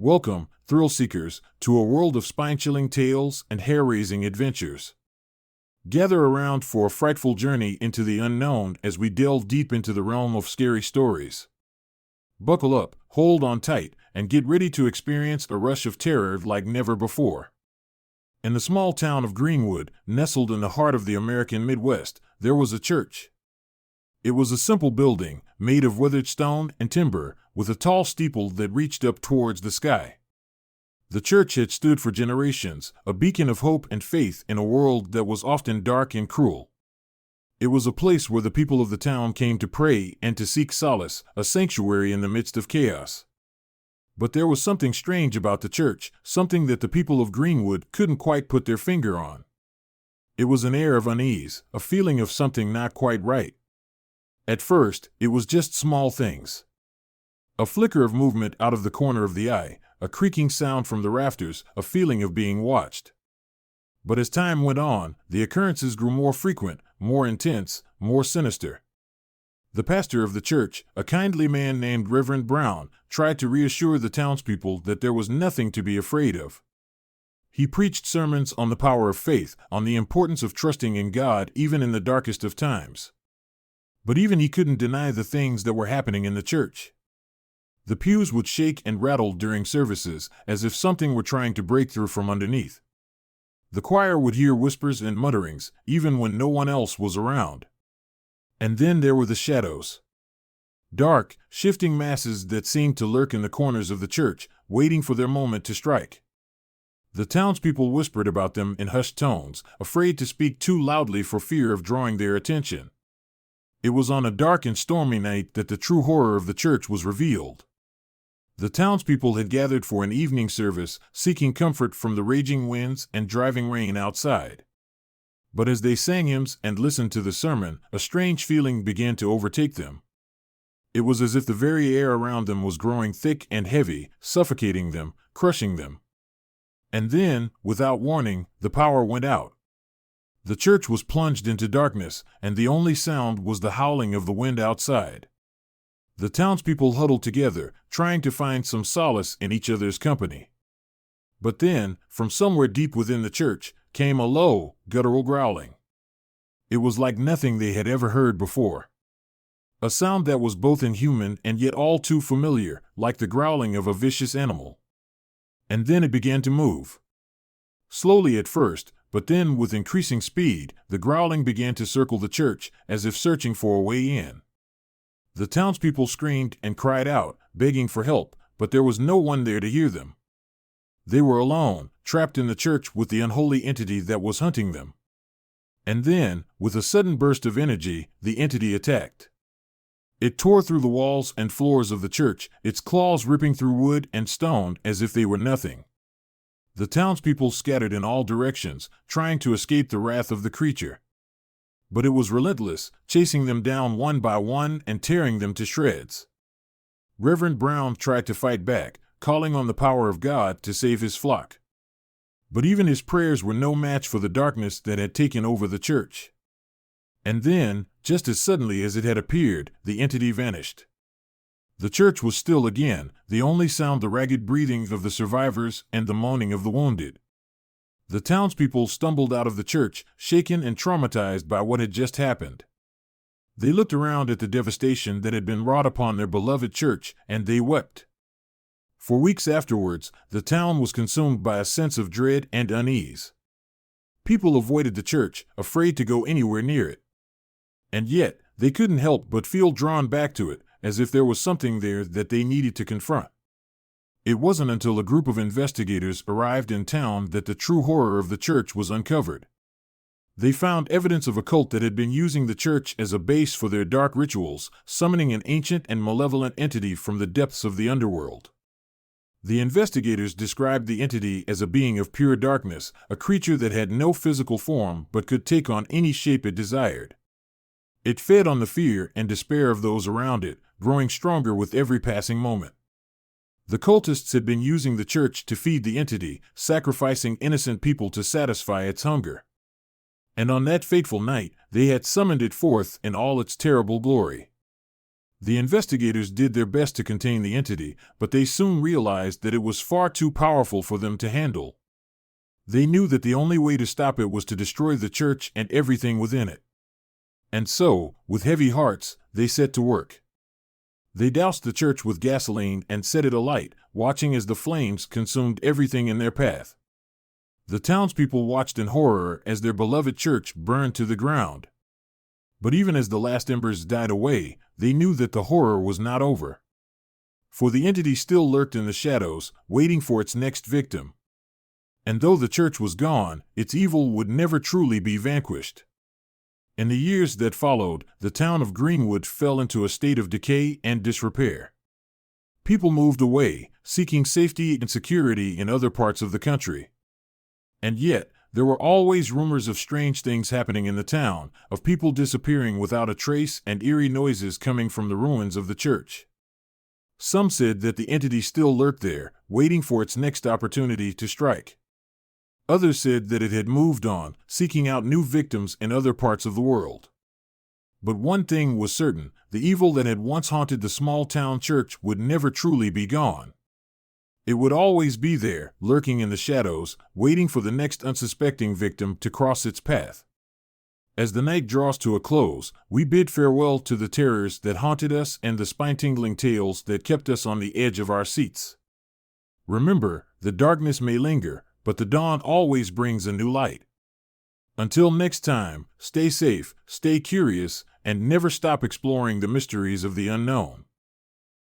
Welcome, thrill seekers, to a world of spine-chilling tales and hair-raising adventures. Gather around for a frightful journey into the unknown as we delve deep into the realm of scary stories. Buckle up, hold on tight, and get ready to experience a rush of terror like never before. In the small town of Greenwood, nestled in the heart of the American Midwest, there was a church. It was a simple building, made of weathered stone and timber, with a tall steeple that reached up towards the sky. The church had stood for generations, a beacon of hope and faith in a world that was often dark and cruel. It was a place where the people of the town came to pray and to seek solace, a sanctuary in the midst of chaos. But there was something strange about the church, something that the people of Greenwood couldn't quite put their finger on. It was an air of unease, a feeling of something not quite right. At first, it was just small things. A flicker of movement out of the corner of the eye, a creaking sound from the rafters, a feeling of being watched. But as time went on, the occurrences grew more frequent, more intense, more sinister. The pastor of the church, a kindly man named Reverend Brown, tried to reassure the townspeople that there was nothing to be afraid of. He preached sermons on the power of faith, on the importance of trusting in God even in the darkest of times. But even he couldn't deny the things that were happening in the church. The pews would shake and rattle during services, as if something were trying to break through from underneath. The choir would hear whispers and mutterings, even when no one else was around. And then there were the shadows. Dark, shifting masses that seemed to lurk in the corners of the church, waiting for their moment to strike. The townspeople whispered about them in hushed tones, afraid to speak too loudly for fear of drawing their attention. It was on a dark and stormy night that the true horror of the church was revealed. The townspeople had gathered for an evening service, seeking comfort from the raging winds and driving rain outside. But as they sang hymns and listened to the sermon, a strange feeling began to overtake them. It was as if the very air around them was growing thick and heavy, suffocating them, crushing them. And then, without warning, the power went out. The church was plunged into darkness, and the only sound was the howling of the wind outside. The townspeople huddled together, trying to find some solace in each other's company. But then, from somewhere deep within the church, came a low, guttural growling. It was like nothing they had ever heard before. A sound that was both inhuman and yet all too familiar, like the growling of a vicious animal. And then it began to move. Slowly at first, but then with increasing speed, the growling began to circle the church, as if searching for a way in. The townspeople screamed and cried out, begging for help, but there was no one there to hear them. They were alone, trapped in the church with the unholy entity that was hunting them. And then, with a sudden burst of energy, the entity attacked. It tore through the walls and floors of the church, its claws ripping through wood and stone as if they were nothing. The townspeople scattered in all directions, trying to escape the wrath of the creature. But it was relentless, chasing them down one by one and tearing them to shreds. Reverend Brown tried to fight back, calling on the power of God to save his flock. But even his prayers were no match for the darkness that had taken over the church. And then, just as suddenly as it had appeared, the entity vanished. The church was still again, the only sound the ragged breathing of the survivors and the moaning of the wounded. The townspeople stumbled out of the church, shaken and traumatized by what had just happened. They looked around at the devastation that had been wrought upon their beloved church, and they wept. For weeks afterwards, the town was consumed by a sense of dread and unease. People avoided the church, afraid to go anywhere near it. And yet, they couldn't help but feel drawn back to it, as if there was something there that they needed to confront. It wasn't until a group of investigators arrived in town that the true horror of the church was uncovered. They found evidence of a cult that had been using the church as a base for their dark rituals, summoning an ancient and malevolent entity from the depths of the underworld. The investigators described the entity as a being of pure darkness, a creature that had no physical form but could take on any shape it desired. It fed on the fear and despair of those around it, growing stronger with every passing moment. The cultists had been using the church to feed the entity, sacrificing innocent people to satisfy its hunger. And on that fateful night, they had summoned it forth in all its terrible glory. The investigators did their best to contain the entity, but they soon realized that it was far too powerful for them to handle. They knew that the only way to stop it was to destroy the church and everything within it. And so, with heavy hearts, they set to work. They doused the church with gasoline and set it alight, watching as the flames consumed everything in their path. The townspeople watched in horror as their beloved church burned to the ground. But even as the last embers died away, they knew that the horror was not over. For the entity still lurked in the shadows, waiting for its next victim. And though the church was gone, its evil would never truly be vanquished. In the years that followed, the town of Greenwood fell into a state of decay and disrepair. People moved away, seeking safety and security in other parts of the country. And yet, there were always rumors of strange things happening in the town, of people disappearing without a trace and eerie noises coming from the ruins of the church. Some said that the entity still lurked there, waiting for its next opportunity to strike. Others said that it had moved on, seeking out new victims in other parts of the world. But one thing was certain: the evil that had once haunted the small town church would never truly be gone. It would always be there, lurking in the shadows, waiting for the next unsuspecting victim to cross its path. As the night draws to a close, we bid farewell to the terrors that haunted us and the spine-tingling tales that kept us on the edge of our seats. Remember, the darkness may linger, but the dawn always brings a new light. Until next time, stay safe, stay curious, and never stop exploring the mysteries of the unknown.